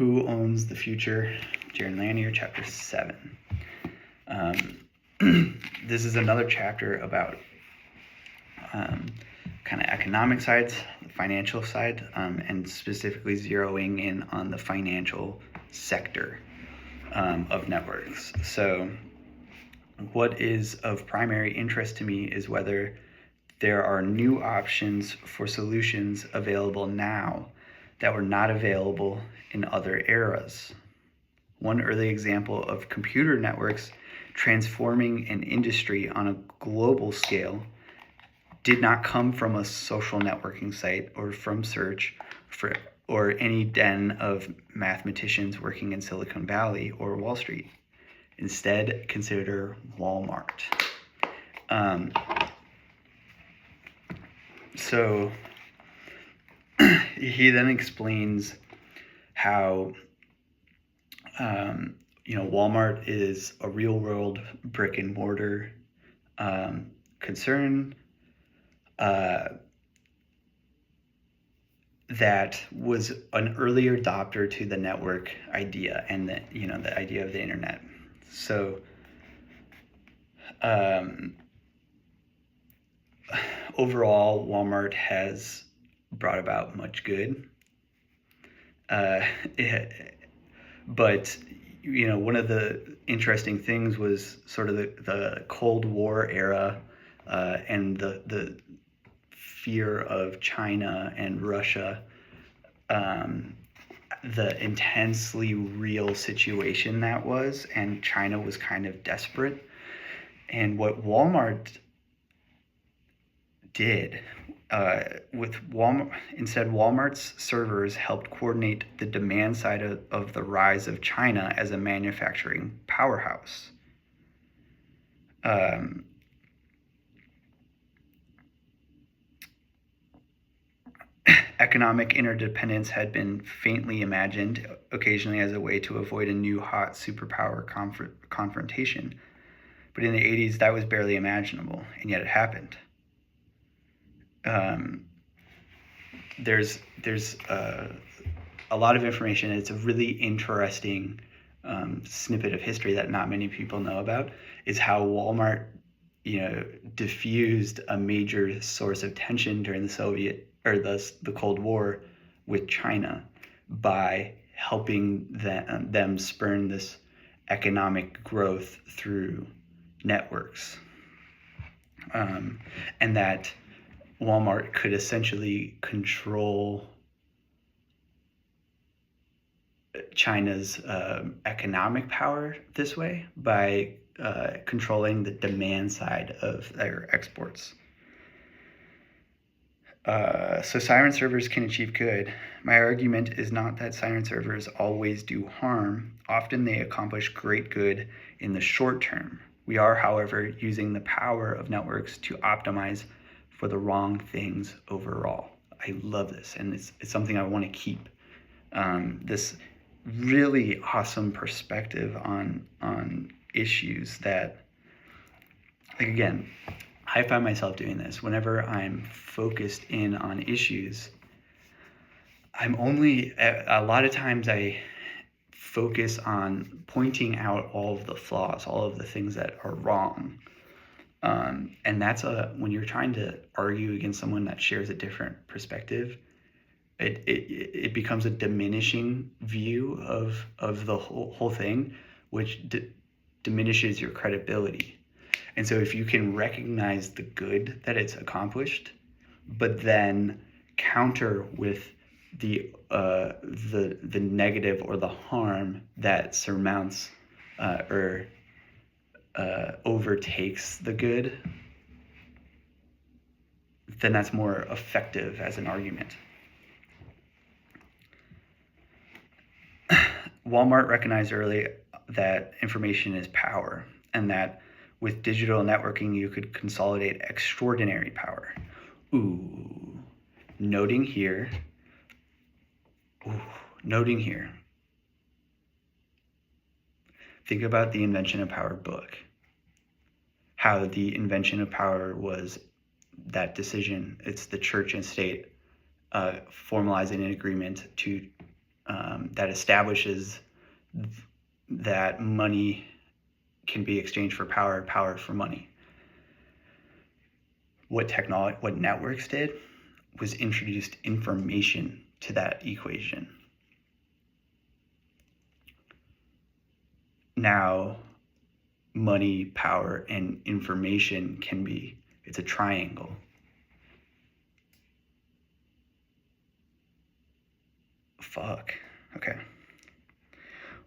Who Owns the Future? Jaron Lanier, Chapter 7. This is another chapter about kind of economic sides, the financial side, and specifically zeroing in on the financial sector of networks. So what is of primary interest to me is whether there are new options for solutions available now that were not available in other eras. One early example of computer networks transforming an industry on a global scale did not come from a social networking site or from search or any den of mathematicians working in Silicon Valley or Wall Street. Instead, consider Walmart. So he then explains how Walmart is a real-world brick and mortar concern that was an early adopter to the network idea and the idea of the internet. So overall, Walmart has brought about much good. But one of the interesting things was sort of the Cold War era and the fear of China and Russia, the intensely real situation that was, and China was kind of desperate. And what Walmart did with Walmart, instead, Walmart's servers helped coordinate the demand side of the rise of China as a manufacturing powerhouse. Economic interdependence had been faintly imagined, occasionally as a way to avoid a new hot superpower confrontation. But in the 80s, that was barely imaginable, and yet it happened. There's a lot of information. It's a really interesting snippet of history that not many people know about, is how Walmart, diffused a major source of tension during the Cold War with China by helping them spurn this economic growth through networks, and that Walmart could essentially control China's economic power this way by controlling the demand side of their exports. So siren servers can achieve good. My argument is not that siren servers always do harm. Often they accomplish great good in the short term. We are, however, using the power of networks to optimize for the wrong things overall. I love this, and it's something I want to keep. This really awesome perspective on issues that, like, again, I find myself doing this whenever I'm focused in on issues. A lot of times I focus on pointing out all of the flaws, all of the things that are wrong. And that's when you're trying to argue against someone that shares a different perspective, it becomes a diminishing view of the whole thing, which diminishes your credibility. And so if you can recognize the good that it's accomplished, but then counter with the negative or the harm that surmounts or overtakes the good, then that's more effective as an argument. Walmart recognized early that information is power, and that with digital networking you could consolidate extraordinary power. Noting here. Think about the Invention of Power book. How the invention of power was that decision. It's the church and state formalizing an agreement to that establishes that money can be exchanged for power, power for money. What networks did was introduced information to that equation. Now, money, power, and information it's a triangle. Fuck. Okay.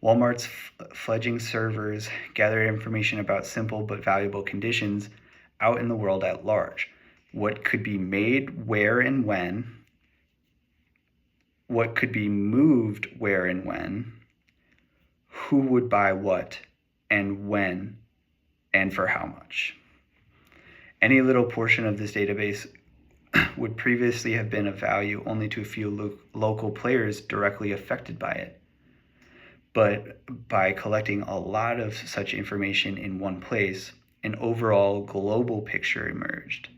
Walmart's fledgling servers gather information about simple but valuable conditions out in the world at large. What could be made, where and when. What could be moved, where and when. Who would buy what and when and for how much. Any little portion of this database would previously have been of value only to a few local players directly affected by it. But by collecting a lot of such information in one place, an overall global picture emerged.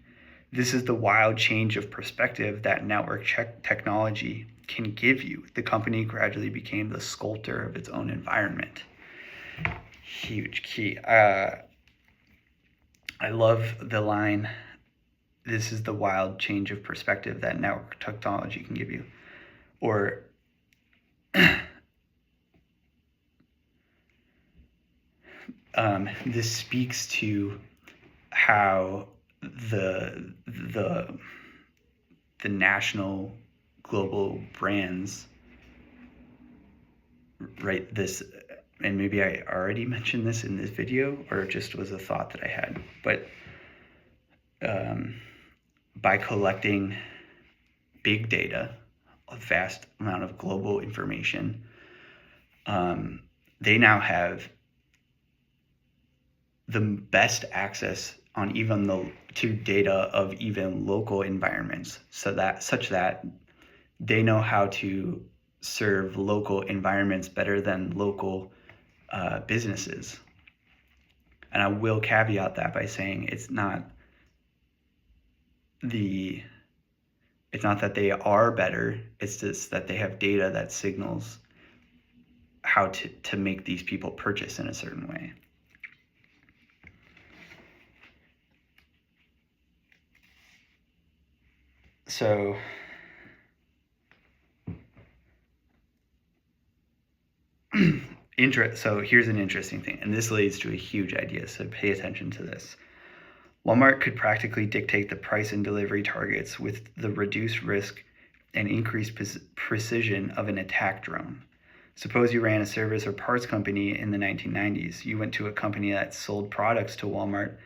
This is the wild change of perspective that network technology can give you. The company gradually became the sculptor of its own environment. Huge key. I love the line, this is the wild change of perspective that network technology can give you. Or this speaks to how the national global brands, right? This, and maybe I already mentioned this in this video, or it just was a thought that I had, but by collecting big data, a vast amount of global information, they now have the best access on to data of even local environments, such that they know how to serve local environments better than local businesses. And I will caveat that by saying it's not that they are better, it's just that they have data that signals how to make these people purchase in a certain way. So so here's an interesting thing, and this leads to a huge idea, so pay attention to this. Walmart could practically dictate the price and delivery targets with the reduced risk and increased precision of an attack drone. Suppose you ran a service or parts company in the 1990s. You went to a company that sold products to Walmart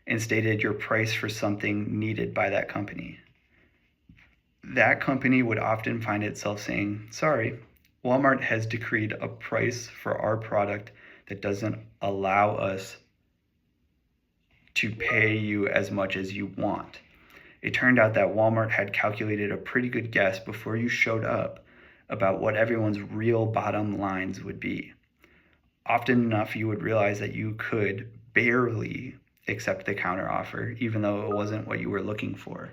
and stated your price for something needed by that company. That company would often find itself saying, sorry, Walmart has decreed a price for our product that doesn't allow us to pay you as much as you want. It turned out that Walmart had calculated a pretty good guess before you showed up about what everyone's real bottom lines would be. Often enough, you would realize that you could barely accept the counteroffer, even though it wasn't what you were looking for.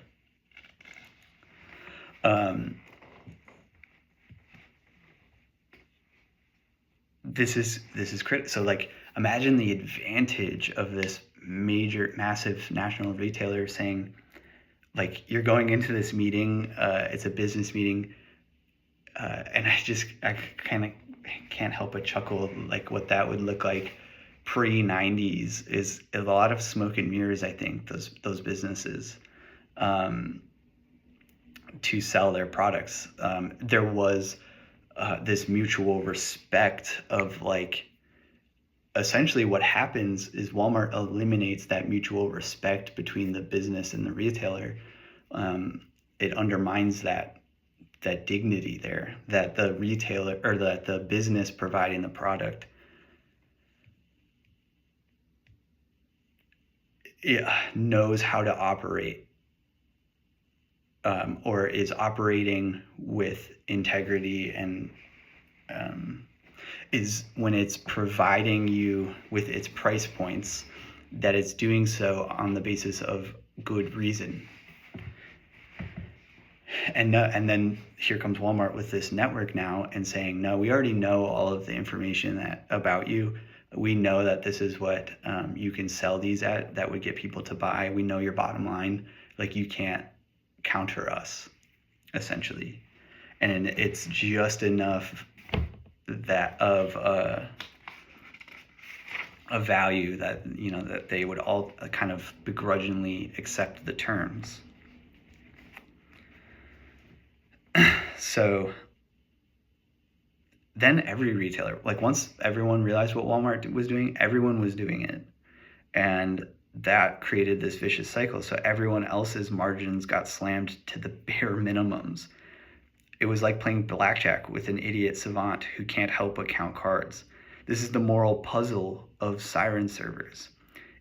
This is critical. So like, imagine the advantage of this massive national retailer saying, like, you're going into this meeting, it's a business meeting, and I kind of can't help but chuckle, like what that would look like pre-90s is a lot of smoke and mirrors, I think, those businesses, to sell their products. There was this mutual respect of, like, essentially what happens is Walmart eliminates that mutual respect between the business and the retailer. It undermines that dignity there, that the retailer or that the business providing the product knows how to operate, or is operating with integrity, and is when it's providing you with its price points, that it's doing so on the basis of good reason. And then here comes Walmart with this network now and saying, no, we already know all of the information about you. We know that this is what you can sell these at that would get people to buy. We know your bottom line. Like, you can't counter us, essentially. And it's just enough that of a value that, that they would all kind of begrudgingly accept the terms. So then every retailer, like, once everyone realized what Walmart was doing, everyone was doing it. And that created this vicious cycle. So everyone else's margins got slammed to the bare minimums. It was like playing blackjack with an idiot savant who can't help but count cards. This is the moral puzzle of siren servers.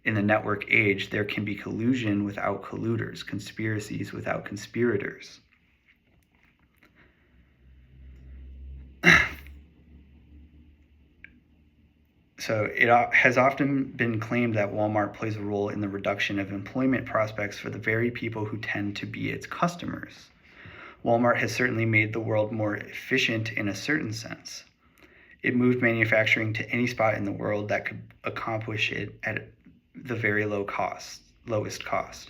In the network age, there can be collusion without colluders, conspiracies without conspirators. So it has often been claimed that Walmart plays a role in the reduction of employment prospects for the very people who tend to be its customers. Walmart has certainly made the world more efficient in a certain sense. It moved manufacturing to any spot in the world that could accomplish it at the very lowest cost.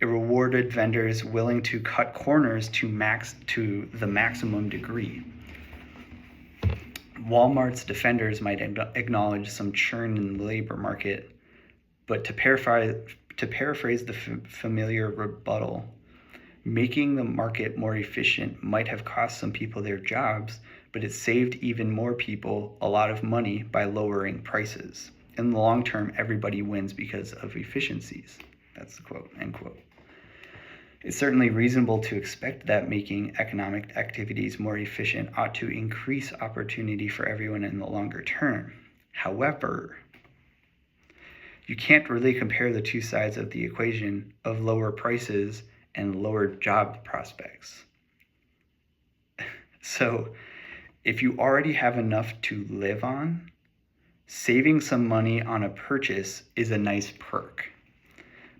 It rewarded vendors willing to cut corners to the maximum degree. Walmart's defenders might acknowledge some churn in the labor market, but to paraphrase the familiar rebuttal, making the market more efficient might have cost some people their jobs, but it saved even more people a lot of money by lowering prices. In the long term, everybody wins because of efficiencies. That's the quote, end quote. It's certainly reasonable to expect that making economic activities more efficient ought to increase opportunity for everyone in the longer term. However, you can't really compare the two sides of the equation of lower prices and lower job prospects. So, if you already have enough to live on, saving some money on a purchase is a nice perk.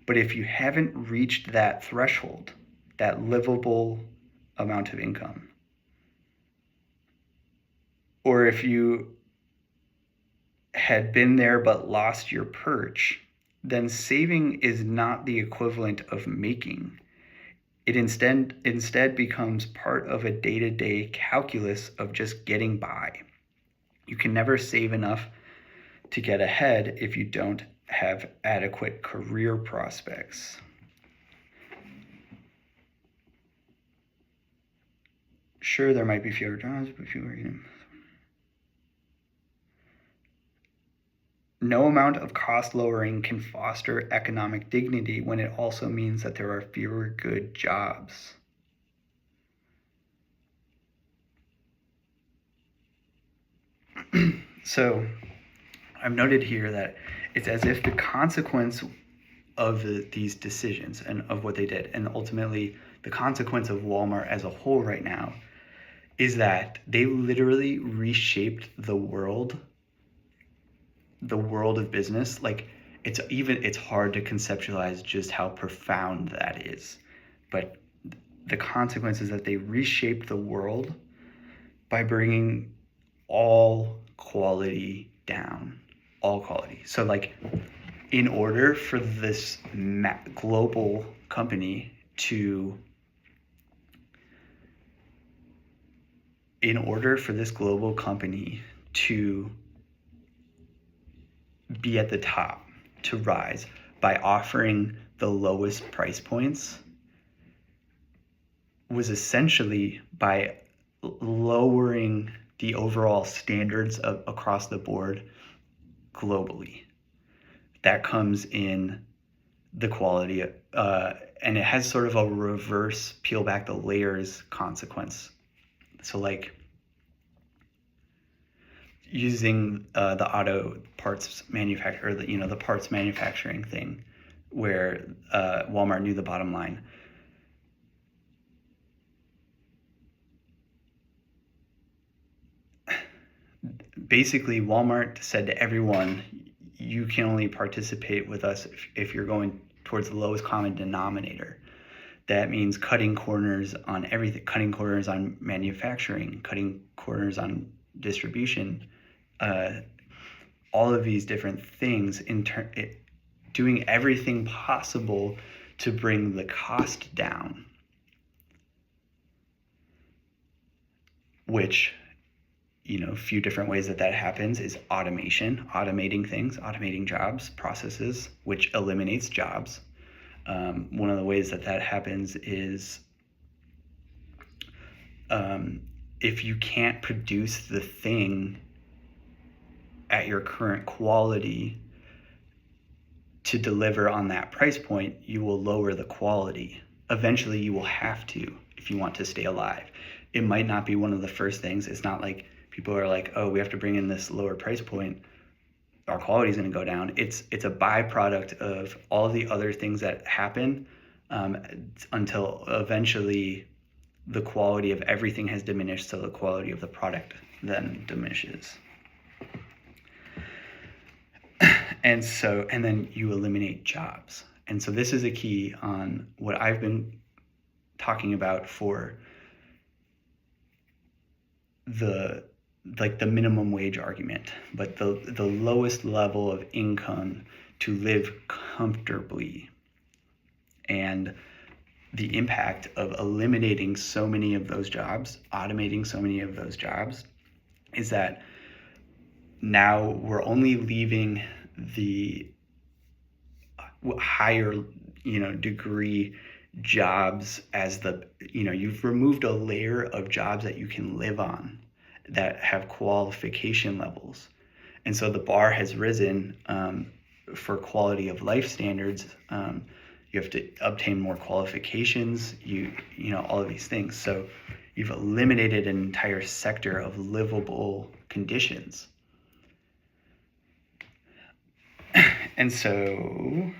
But if you haven't reached that threshold, that livable amount of income, or if you had been there but lost your perch, then saving is not the equivalent of making. It instead becomes part of a day-to-day calculus of just getting by. You can never save enough to get ahead if you don't have adequate career prospects. Sure, there might be fewer jobs, but fewer. No amount of cost lowering can foster economic dignity when it also means that there are fewer good jobs. So I've noted here that it's as if the consequence of these decisions and of what they did, and ultimately the consequence of Walmart as a whole right now, is that they literally reshaped the world of business. Like, it's hard to conceptualize just how profound that is. But the consequence is that they reshaped the world by bringing all quality down. All quality. So, like, in order for this global company to be at the top, to rise by offering the lowest price points, was essentially by lowering the overall standards across the board globally. That comes in the quality, and it has sort of a reverse peel back the layers consequence. So, like, using the auto parts manufacturer, or the parts manufacturing thing, where Walmart knew the bottom line. Basically, Walmart said to everyone, you can only participate with us if you're going towards the lowest common denominator. That means cutting corners on everything, cutting corners on manufacturing, cutting corners on distribution, all of these different things, doing everything possible to bring the cost down, which, a few different ways that happens is automation, automating things, automating jobs, processes, which eliminates jobs. One of the ways that happens is if you can't produce the thing at your current quality to deliver on that price point, you will lower the quality. Eventually, you will have to if you want to stay alive. It might not be one of the first things. It's not like people are like, oh, we have to bring in this lower price point, our quality is going to go down. It's a byproduct of all the other things that happen until eventually the quality of everything has diminished, so the quality of the product then diminishes. And then you eliminate jobs. And so this is a key on what I've been talking about for the minimum wage argument, but the lowest level of income to live comfortably. And the impact of eliminating so many of those jobs, automating so many of those jobs, is that now we're only leaving the higher, degree jobs as you've removed a layer of jobs that you can live on, that have qualification levels. And so the bar has risen for quality of life standards. You have to obtain more qualifications, all of these things. So you've eliminated an entire sector of livable conditions. And so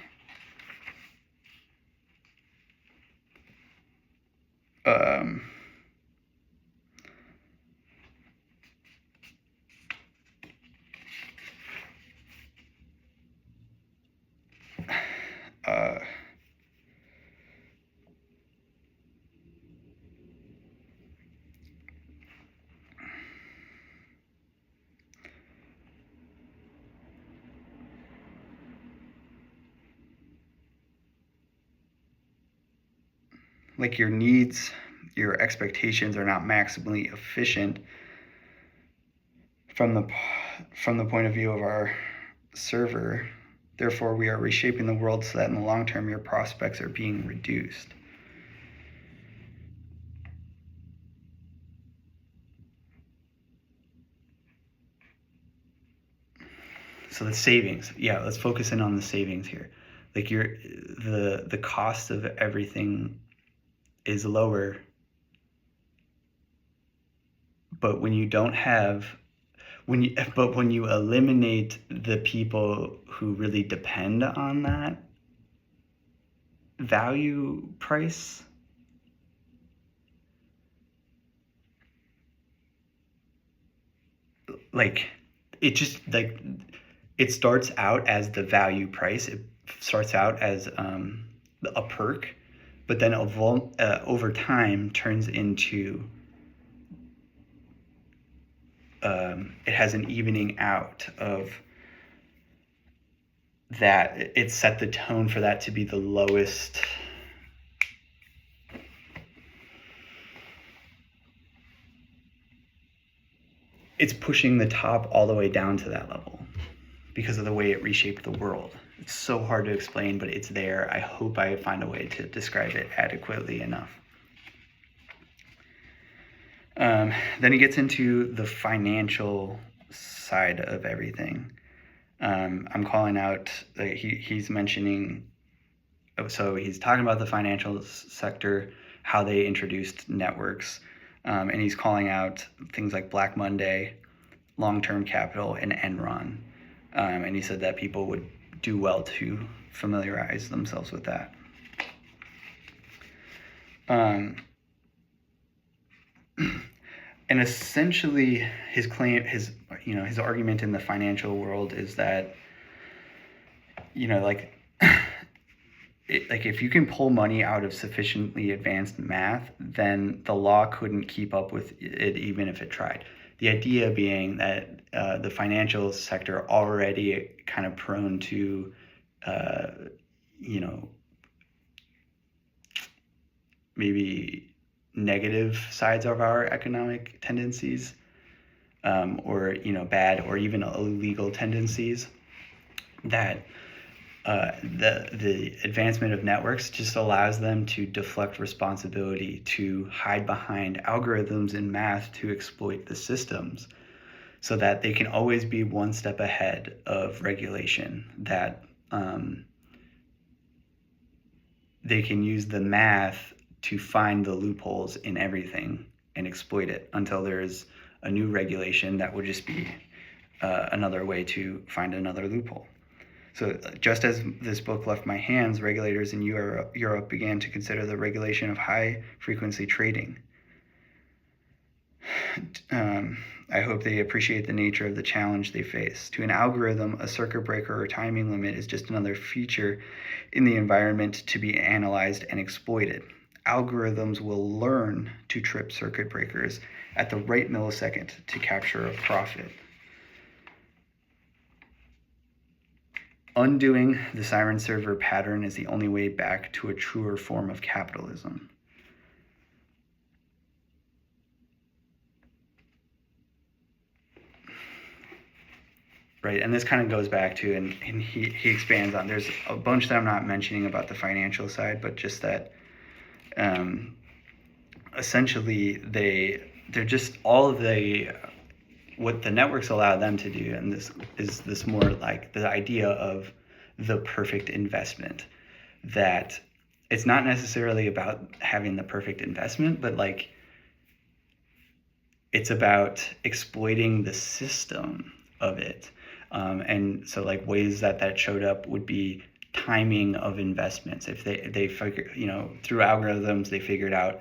your needs, your expectations are not maximally efficient from the point of view of our server. Therefore, we are reshaping the world so that in the long term, your prospects are being reduced. So the savings, let's focus in on the savings here. The cost of everything is lower, but when you eliminate the people who really depend on that value price, it starts out as the value price. It starts out as a perk, but then over time turns into it has an evening out of that. It set the tone for that to be the lowest. It's pushing the top all the way down to that level because of the way it reshaped the world. It's so hard to explain, but it's there. I hope I find a way to describe it adequately enough. Then he gets into the financial side of everything. I'm calling out, he's mentioning, so he's talking about the financial sector, how they introduced networks, and he's calling out things like Black Monday, long-term capital, and Enron. And he said that people would do well to familiarize themselves with that. And essentially his claim, his argument in the financial world is that, like if you can pull money out of sufficiently advanced math, then the law couldn't keep up with it even if it tried. The idea being that the financial sector already kind of prone to, you know, maybe negative sides of our economic tendencies, or bad or even illegal tendencies, that the advancement of networks just allows them to deflect responsibility, to hide behind algorithms and math to exploit the systems, so that they can always be one step ahead of regulation, that they can use the math to find the loopholes in everything and exploit it until there's a new regulation that would just be another way to find another loophole. So just as this book left my hands, regulators in Europe began to consider the regulation of high-frequency trading. I hope they appreciate the nature of the challenge they face. To an algorithm, a circuit breaker or timing limit is just another feature in the environment to be analyzed and exploited. Algorithms will learn to trip circuit breakers at the right millisecond to capture a profit. Undoing the siren server pattern is the only way back to a truer form of capitalism. Right, and this kind of goes back to, and he expands on, there's a bunch that I'm not mentioning about the financial side, but just that essentially they're just all of what the networks allow them to do, and this is this more like the idea of the perfect investment, that it's not necessarily about having the perfect investment, but like it's about exploiting the system of it. And so like ways that showed up would be timing of investments. If they figure, through algorithms, they figured out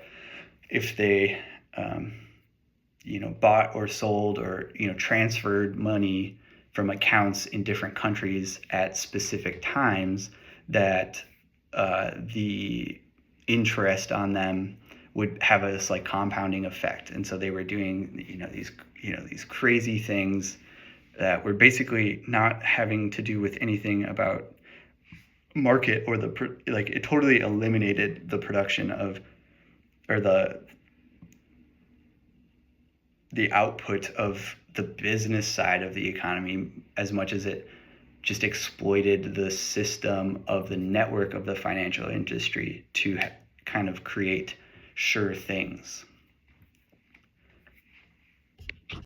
if they bought or sold or transferred money from accounts in different countries at specific times, that the interest on them would have this like compounding effect. And so they were doing these crazy things that were basically not having to do with anything about market or it totally eliminated the production of, or the output of the business side of the economy, as much as it just exploited the system of the network of the financial industry to kind of create sure things.